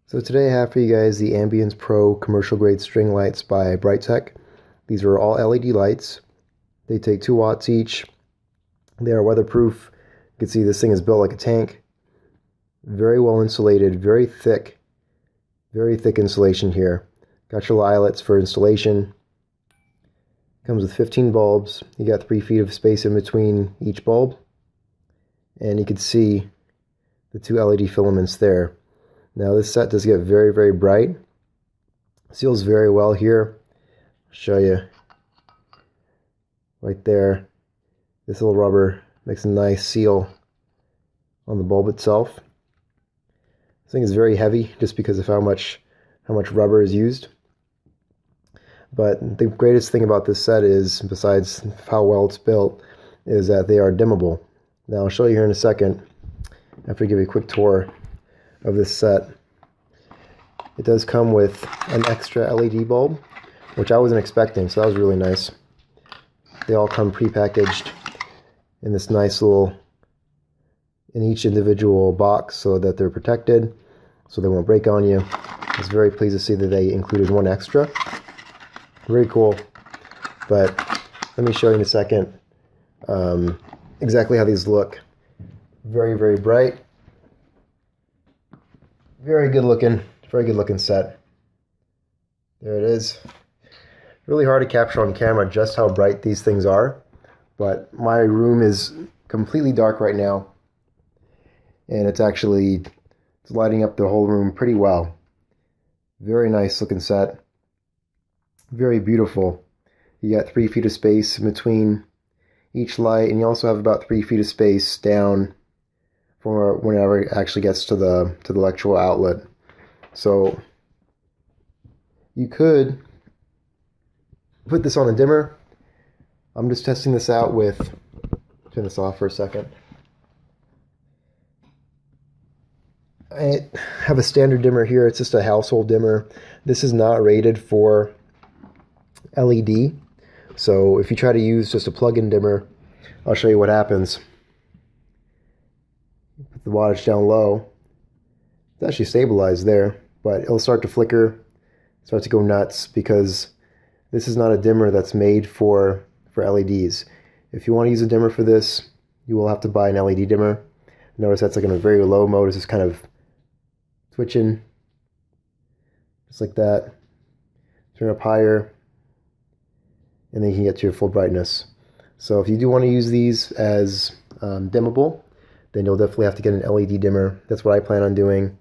So today I have for you guys the Ambience Pro commercial grade string lights by Brightech. These are all LED lights. They take 2 watts each. They are weatherproof. You can see this thing is built like a tank. Very well insulated, very thick insulation here. Got your eyelets for installation. Comes with 15 bulbs. You got 3 feet of space in between each bulb. And you can see the 2 LED filaments there. Now this set does get very bright. Seals very well here. I'll show you right there. This little rubber makes a nice seal on the bulb itself. This thing is very heavy just because of how much rubber is used. But the greatest thing about this set is, besides how well it's built, is that they are dimmable. Now I'll show you here in a second, after I give you a quick tour of this set. It does come with an extra LED bulb, which I wasn't expecting, so that was really nice. They all come pre-packaged in this nice little, in each individual box so that they're protected, so they won't break on you. I was very pleased to see that they included one extra. Very cool. But let me show you in a second exactly how these look. Very bright. Very good looking set. There it is. Really hard to capture on camera just how bright these things are, but my room is completely dark right now, and it's lighting up the whole room pretty well. Very nice looking set. Very beautiful. You got 3 feet of space in between each light, and you also have about 3 feet of space down for whenever it actually gets to the electrical outlet. So you could put this on a dimmer. I'm just testing this out with, turn this off for a second. I have a standard dimmer here. It's just a household dimmer. This is not rated for LED. So if you try to use just a plug-in dimmer, I'll show you what happens. Put the wattage down low. It's actually stabilized there, but it'll start to flicker, start to go nuts, because this is not a dimmer that's made for LEDs. If you want to use a dimmer for this, you will have to buy an LED dimmer. Notice that's like in a very low mode. It's just kind of twitching, just like that. Turn up higher, and then you can get to your full brightness. So if you do want to use these as dimmable, then you'll definitely have to get an LED dimmer. That's what I plan on doing.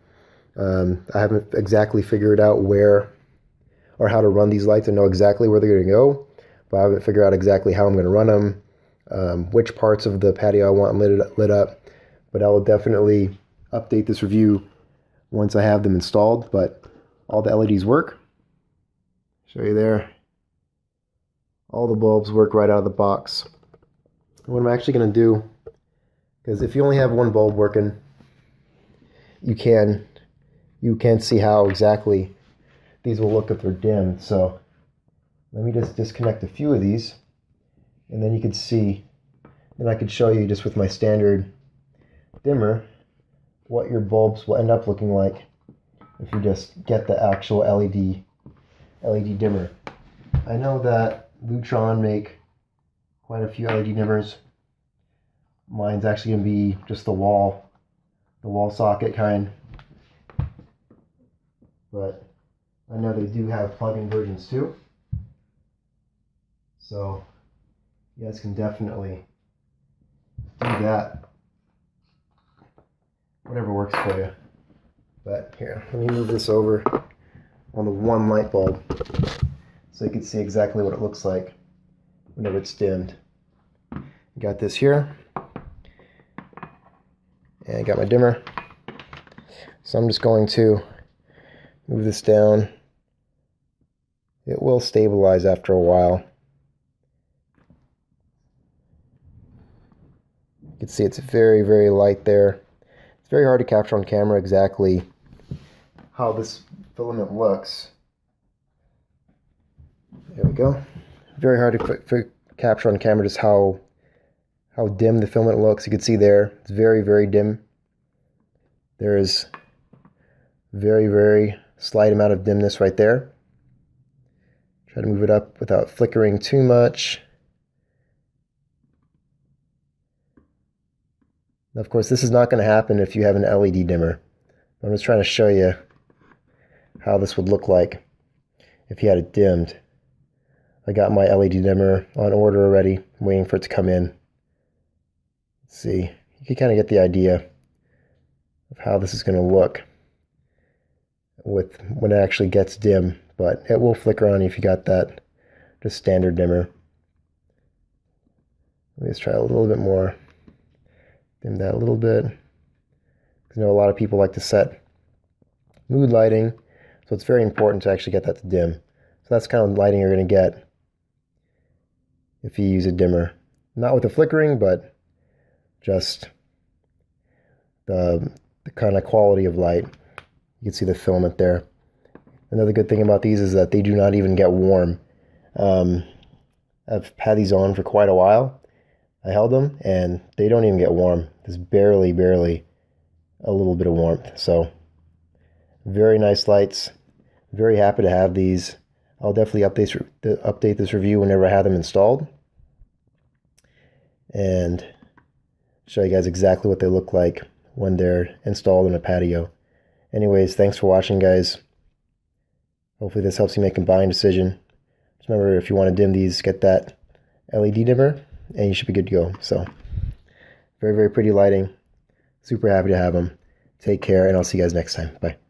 I haven't exactly figured out where or how to run these lights. I know exactly where they're going to go, but I haven't figured out exactly how I'm going to run them, which parts of the patio I want lit up. But I will definitely update this review once I have them installed. But all the LEDs work. Show you there. All the bulbs work right out of the box. What I'm actually going to do, because if you only have one bulb working, you can't see how exactly these will look if they're dimmed. So let me just disconnect a few of these, and then you can see, then I could show you just with my standard dimmer what your bulbs will end up looking like if you just get the actual LED dimmer. I know that Lutron make quite a few LED dimmers. Mine's actually going to be just the wall socket kind, but I know they do have plug-in versions too, so you guys can definitely do that, whatever works for you. But here, let me move this over on the one light bulb so you can see exactly what it looks like whenever it's dimmed. Got this here, and I got my dimmer, so I'm just going to move this down. It will stabilize after a while. You can see it's very light there. It's very hard to capture on camera exactly how this filament looks. There we go. Very hard to capture on camera just how dim the filament looks. You can see there, it's very dim. There is Very, very slight amount of dimness right there. Try to move it up without flickering too much. Now, of course, this is not going to happen if you have an LED dimmer. I'm just trying to show you how this would look like if you had it dimmed. I got my LED dimmer on order already, I'm waiting for it to come in. Let's see, you can kind of get the idea of how this is going to look with when it actually gets dim, but it will flicker on you if you got that just standard dimmer. Let me just try a little bit more. Dim that a little bit. I know a lot of people like to set mood lighting, so it's very important to actually get that to dim. So that's kind of lighting you're going to get if you use a dimmer. Not with the flickering, but just the kind of quality of light. You can see the filament there. Another good thing about these is that they do not even get warm. I've had these on for quite a while. I held them and they don't even get warm. There's barely a little bit of warmth. So very nice lights. Very happy to have these. I'll definitely update this review whenever I have them installed and show you guys exactly what they look like when they're installed in a patio. Anyways, thanks for watching, guys. Hopefully this helps you make a buying decision. Just remember, if you want to dim these, get that LED dimmer and you should be good to go. So very, very pretty lighting. Super happy to have them. Take care, and I'll see you guys next time. Bye.